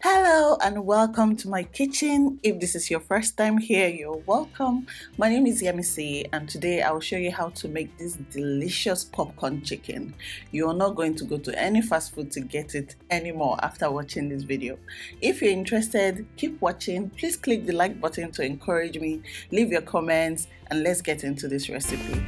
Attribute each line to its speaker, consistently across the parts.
Speaker 1: Hello and welcome to my kitchen. If this is your first time here, you're welcome. My name is Yemisi and today I will show you how to make this delicious popcorn chicken. You're not going to go to any fast food to get it anymore after watching this video. If you're interested, keep watching. Please click the like button to encourage me. Leave your comments and let's get into this recipe.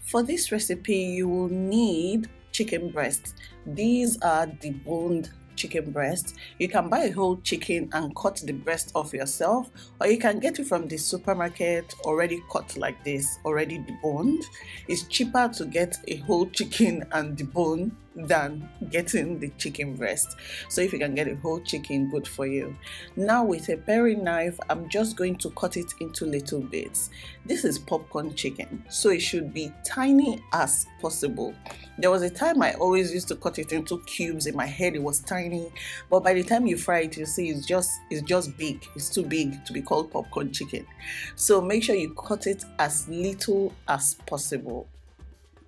Speaker 1: For this recipe, you will need chicken breasts. These are deboned chicken breasts. You can buy a whole chicken and cut the breast off yourself, or you can get it from the supermarket already cut like this, already deboned. It's cheaper to get a whole chicken and debone than getting the chicken breast. So if you can get a whole chicken, good for you. Now with a paring knife, I'm just going to cut it into little bits. This is popcorn chicken, so it should be tiny as possible. There was a time I always used to cut it into cubes. In my head it was tiny, but by the time you fry it, you see it's just big. It's too big to be called popcorn chicken. So make sure you cut it as little as possible.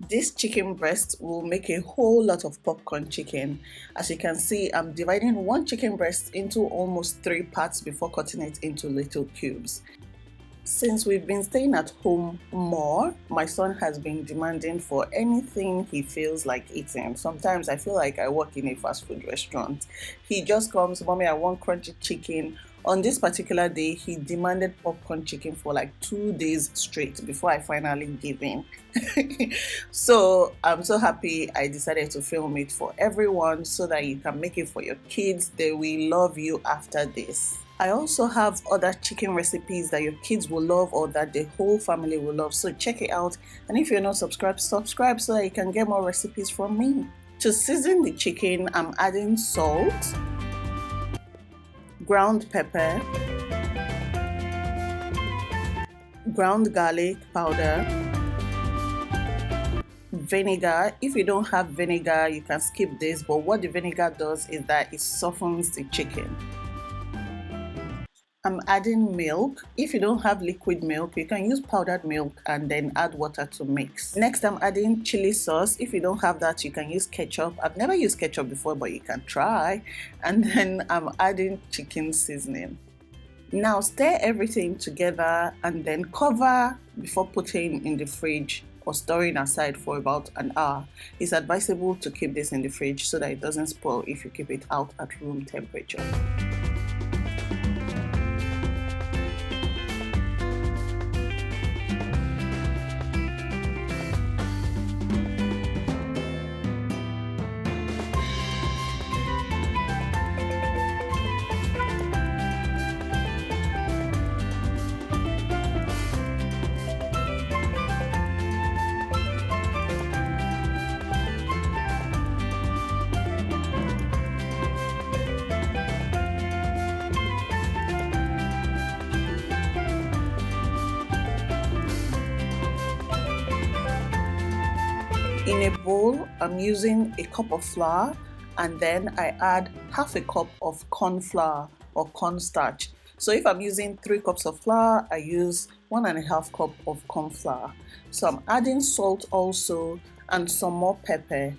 Speaker 1: This chicken breast will make a whole lot of popcorn chicken. As you can see, I'm dividing one chicken breast into almost 3 parts before cutting it into little cubes. Since we've been staying at home more, my son has been demanding for anything he feels like eating. Sometimes I feel like I work in a fast food restaurant. He just comes, "Mommy, I want crunchy chicken." On this particular day, he demanded popcorn chicken for like 2 days straight before I finally gave in. So I'm so happy I decided to film it for everyone so that you can make it for your kids. They will love you after this. I also have other chicken recipes that your kids will love or that the whole family will love, so check it out. And if you're not subscribed, subscribe so that you can get more recipes from me. To season the chicken, I'm adding salt, ground pepper, ground garlic powder, vinegar. If you don't have vinegar, you can skip this, but what the vinegar does is that it softens the chicken. I'm adding milk. If you don't have liquid milk, you can use powdered milk and then add water to mix. Next, I'm adding chili sauce. If you don't have that, you can use ketchup. I've never used ketchup before, but you can try. And then I'm adding chicken seasoning. Now stir everything together and then cover before putting in the fridge or storing aside for about an hour. It's advisable to keep this in the fridge so that it doesn't spoil if you keep it out at room temperature. In a bowl, I'm using a cup of flour and then I add half a cup of corn flour or cornstarch. So if I'm using 3 cups of flour, I use 1.5 cup of corn flour. So I'm adding salt also and some more pepper.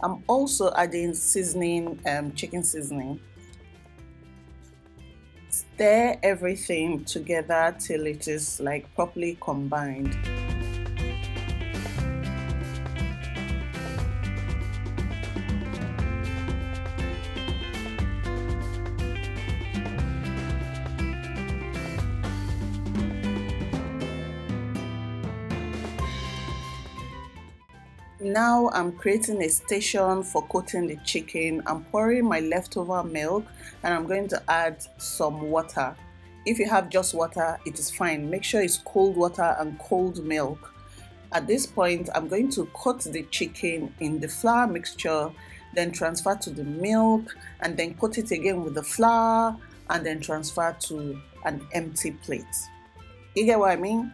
Speaker 1: I'm also adding seasoning, chicken seasoning. Stir everything together till it is like properly combined. Now I'm creating a station for coating the chicken. I'm pouring my leftover milk and I'm going to add some water. If you have just water, it is fine. Make sure it's cold water and cold milk. At this point, I'm going to coat the chicken in the flour mixture, then transfer to the milk, and then coat it again with the flour, and then transfer to an empty plate. You get what I mean?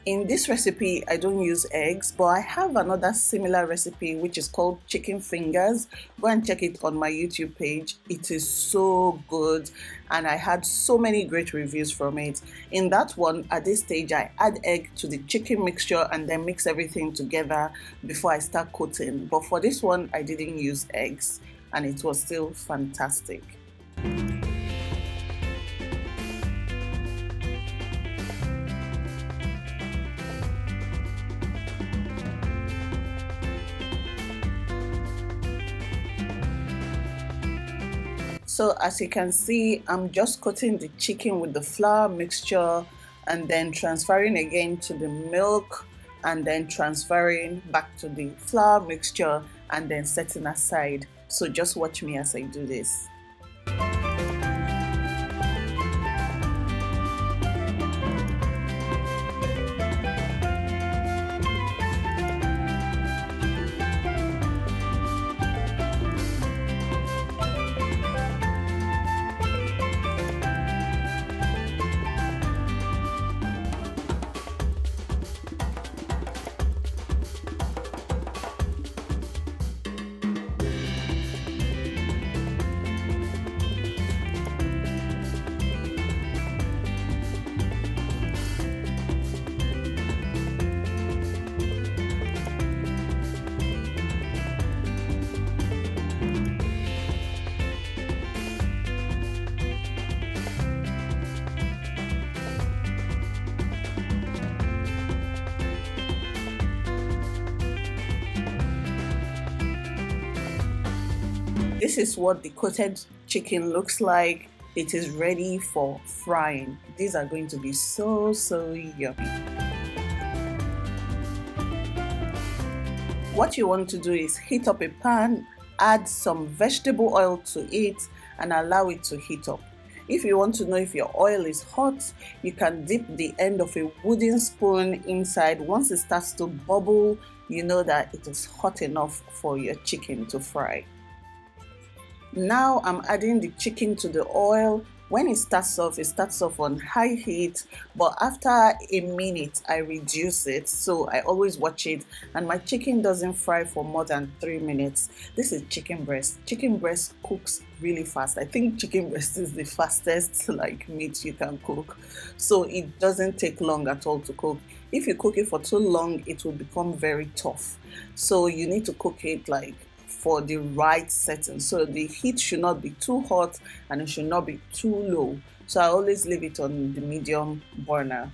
Speaker 1: In this recipe, I don't use eggs, but I have another similar recipe which is called chicken fingers. Go and check it on my YouTube page. It is so good and I had so many great reviews from it. In that one, at this stage, I add egg to the chicken mixture and then mix everything together before I start coating. But for this one, I didn't use eggs and it was still fantastic. So as you can see, I'm just coating the chicken with the flour mixture and then transferring again to the milk and then transferring back to the flour mixture and then setting aside. So just watch me as I do this. This is what the coated chicken looks like. It is ready for frying. These are going to be so yummy. What you want to do is heat up a pan, add some vegetable oil to it and allow it to heat up. If you want to know if your oil is hot, you can dip the end of a wooden spoon inside. Once it starts to bubble, you know that it is hot enough for your chicken to fry. Now I'm adding the chicken to the oil. When it starts off on high heat, but after a minute I reduce it, so I always watch it, and my chicken doesn't fry for more than 3 minutes. This is chicken breast. Chicken breast cooks really fast. I think chicken breast is the fastest meat you can cook, so it doesn't take long at all to cook. If you cook it for too long, it will become very tough, so you need to cook it for the right setting. So the heat should not be too hot and it should not be too low. So I always leave it on the medium burner.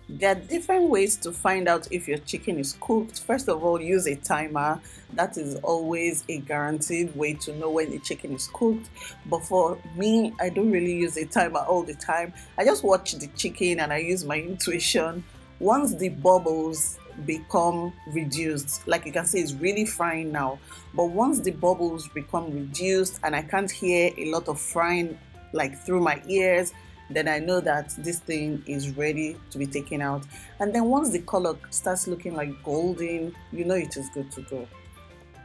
Speaker 1: There are different ways to find out if your chicken is cooked. First of all, use a timer. That is always a guaranteed way to know when the chicken is cooked. But for me, I don't really use a timer all the time. I just watch the chicken and I use my intuition. Once the bubbles become reduced, like you can see, it's really frying now, but once the bubbles become reduced and I can't hear a lot of frying through my ears, then I know that this thing is ready to be taken out. And then once the color starts looking like golden, you know it is good to go.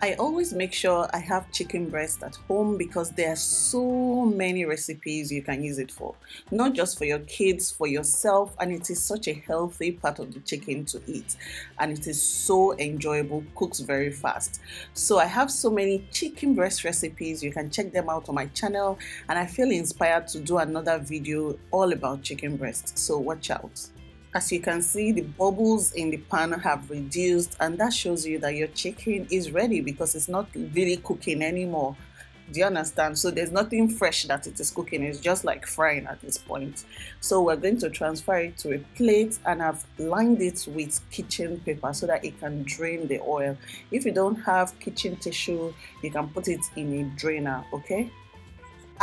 Speaker 1: I always make sure I have chicken breast at home because there are so many recipes you can use it for. Not just for your kids, for yourself, and it is such a healthy part of the chicken to eat. And it is so enjoyable, cooks very fast. So I have so many chicken breast recipes. You can check them out on my channel, and I feel inspired to do another video all about chicken breast. So watch out. As you can see, the bubbles in the pan have reduced, and that shows you that your chicken is ready because it's not really cooking anymore. Do you understand? So there's nothing fresh that it is cooking. It's just like frying at this point. So we're going to transfer it to a plate, and I've lined it with kitchen paper so that it can drain the oil. If you don't have kitchen tissue, you can put it in a drainer, okay?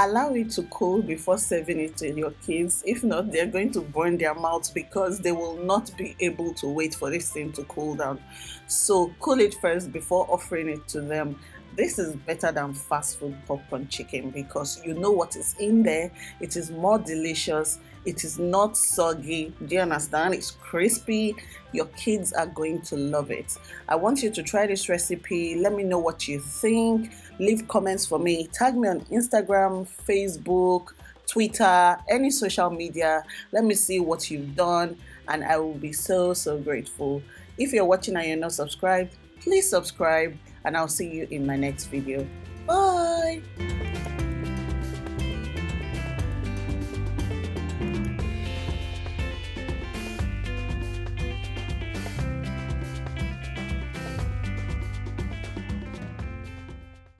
Speaker 1: Allow it to cool before serving it to your kids. If not, they're going to burn their mouths because they will not be able to wait for this thing to cool down. So cool it first before offering it to them. This is better than fast food popcorn chicken because you know what is in there. It is more delicious. It is not soggy. Do you understand? It's crispy. Your kids are going to love it. I want you to try this recipe. Let me know what you think. Leave comments for me. Tag me on Instagram, Facebook, Twitter, any social media. Let me see what you've done. and I will be so grateful. If you're watching and you're not subscribed, please subscribe, and I'll see you in my next video. Bye.